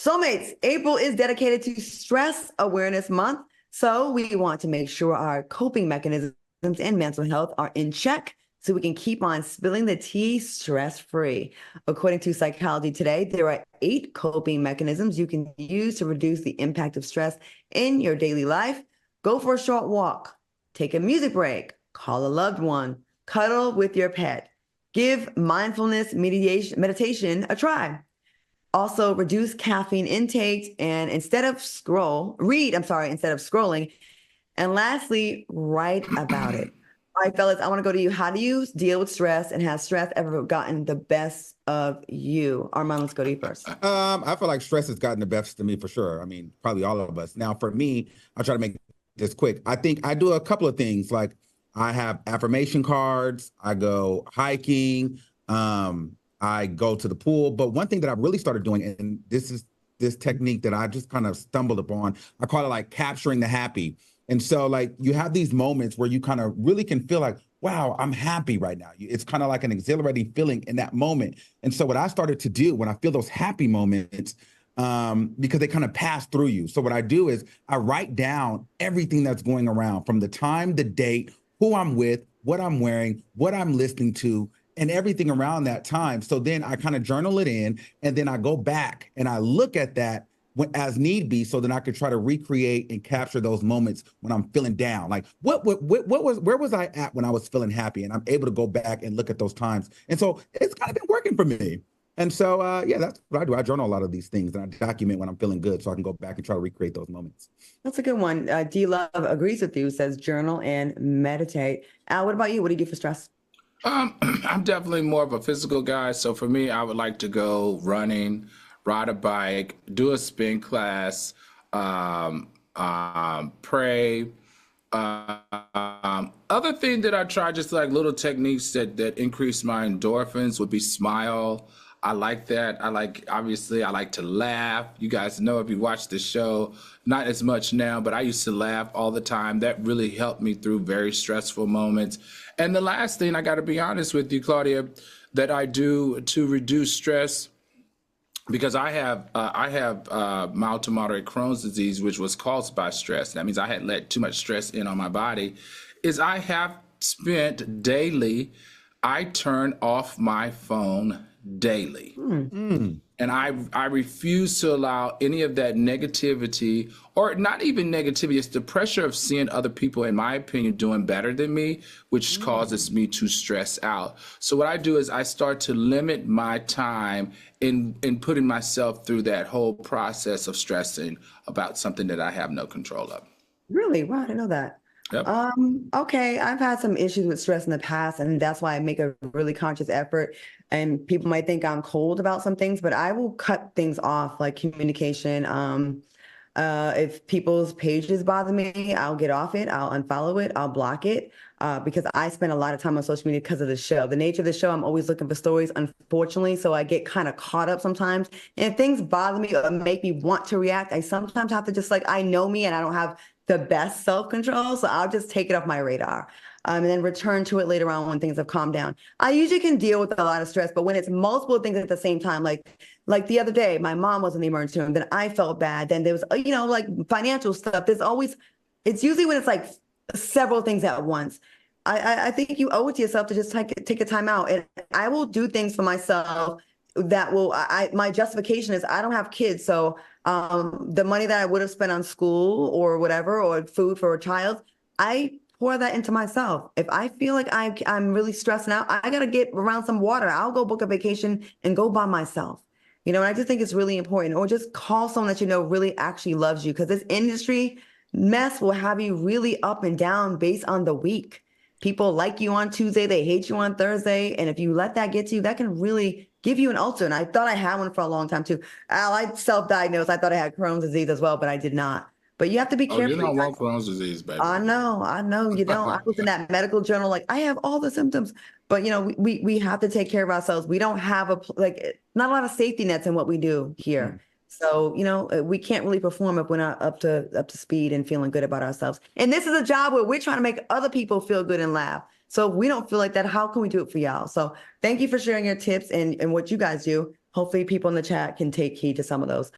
Soulmates, April is dedicated to Stress Awareness Month. So we want to make sure our coping mechanisms and mental health are in check so we can keep on spilling the tea stress-free. According to Psychology Today, there are 8 coping mechanisms you can use to reduce the impact of stress in your daily life. Go for a short walk, take a music break, call a loved one, cuddle with your pet, give mindfulness meditation a try. Also, reduce caffeine intake and instead of scrolling. And lastly, write about it. All right, fellas, I want to go to you. How do you deal with stress, and has stress ever gotten the best of you? Armand, let's go to you first. I feel like stress has gotten the best of me for sure. I mean, probably all of us. Now, for me, I'll try to make this quick. I think I do a couple of things. Like I have affirmation cards. I go hiking. I go to the pool. But one thing that I've really started doing, and this is this technique that I just kind of stumbled upon, I call it like capturing the happy. And so like you have these moments where you kind of really can feel like, wow, I'm happy right now. It's kind of like an exhilarating feeling in that moment. And so what I started to do when I feel those happy moments, because they kind of pass through you. So what I do is I write down everything that's going around from the time, the date, who I'm with, what I'm wearing, what I'm listening to, and everything around that time. So then I kind of journal it in, and then I go back and I look at that as need be, so then I could try to recreate and capture those moments when I'm feeling down. Like where was I at when I was feeling happy? And I'm able to go back and look at those times. And so it's kind of been working for me. And so, yeah, that's what I do. I journal a lot of these things and I document when I'm feeling good so I can go back and try to recreate those moments. That's a good one. D-Love agrees with you, says journal and meditate. Al, what about you? What do you do for stress? I'm definitely more of a physical guy. So for me, I would like to go running, ride a bike, do a spin class, pray. Other thing that I try, just like little techniques that increase my endorphins, would be smile. I like that. Obviously, I like to laugh. You guys know if you watch the show, not as much now, but I used to laugh all the time. That really helped me through very stressful moments. And the last thing, I got to be honest with you, Claudia, that I do to reduce stress, because I have mild to moderate Crohn's disease, which was caused by stress. That means I had let too much stress in on my body. Is I have spent daily, I turn off my phone daily. And I refuse to allow any of that negativity, or not even negativity, it's the pressure of seeing other people, in my opinion, doing better than me, which causes me to stress out. So what I do is I start to limit my time in putting myself through that whole process of stressing about something that I have no control of. Really? Wow, I didn't know that. Yep. Okay, I've had some issues with stress in the past, and that's why I make a really conscious effort. And people might think I'm cold about some things, but I will cut things off, like communication. If people's pages bother me, I'll get off it, I'll unfollow it, I'll block it, because I spend a lot of time on social media because of the show. The nature of the show, I'm always looking for stories, unfortunately, so I get kind of caught up sometimes. And if things bother me or make me want to react, I sometimes have to just I know me and I don't have the best self-control, so I'll just take it off my radar, and then return to it later on when things have calmed down. I usually can deal with a lot of stress, but when it's multiple things at the same time, like the other day, my mom was in the emergency room, then I felt bad, then there was, like financial stuff. It's usually when it's like several things at once. I think you owe it to yourself to just take a time out, and I will do things for myself that will, my justification is I don't have kids. So the money that I would have spent on school or whatever, or food for a child, I pour that into myself. If I feel like I'm really stressing out, I got to get around some water. I'll go book a vacation and go by myself. And I just think it's really important. Or just call someone that really actually loves you, because this industry mess will have you really up and down based on the week. People like you on Tuesday, they hate you on Thursday. And if you let that get to you, that can really give you an ulcer. And I thought I had one for a long time too. Al, I self-diagnosed. I thought I had Crohn's disease as well, but I did not. But you have to be careful. You don't want Crohn's disease, baby. I know you don't. I was in that medical journal, I have all the symptoms, but we have to take care of ourselves. We don't have not a lot of safety nets in what we do here. So, we can't really perform if we're not up to speed and feeling good about ourselves. And this is a job where we're trying to make other people feel good and laugh. So if we don't feel like that, how can we do it for y'all? So thank you for sharing your tips and what you guys do. Hopefully people in the chat can take heed to some of those.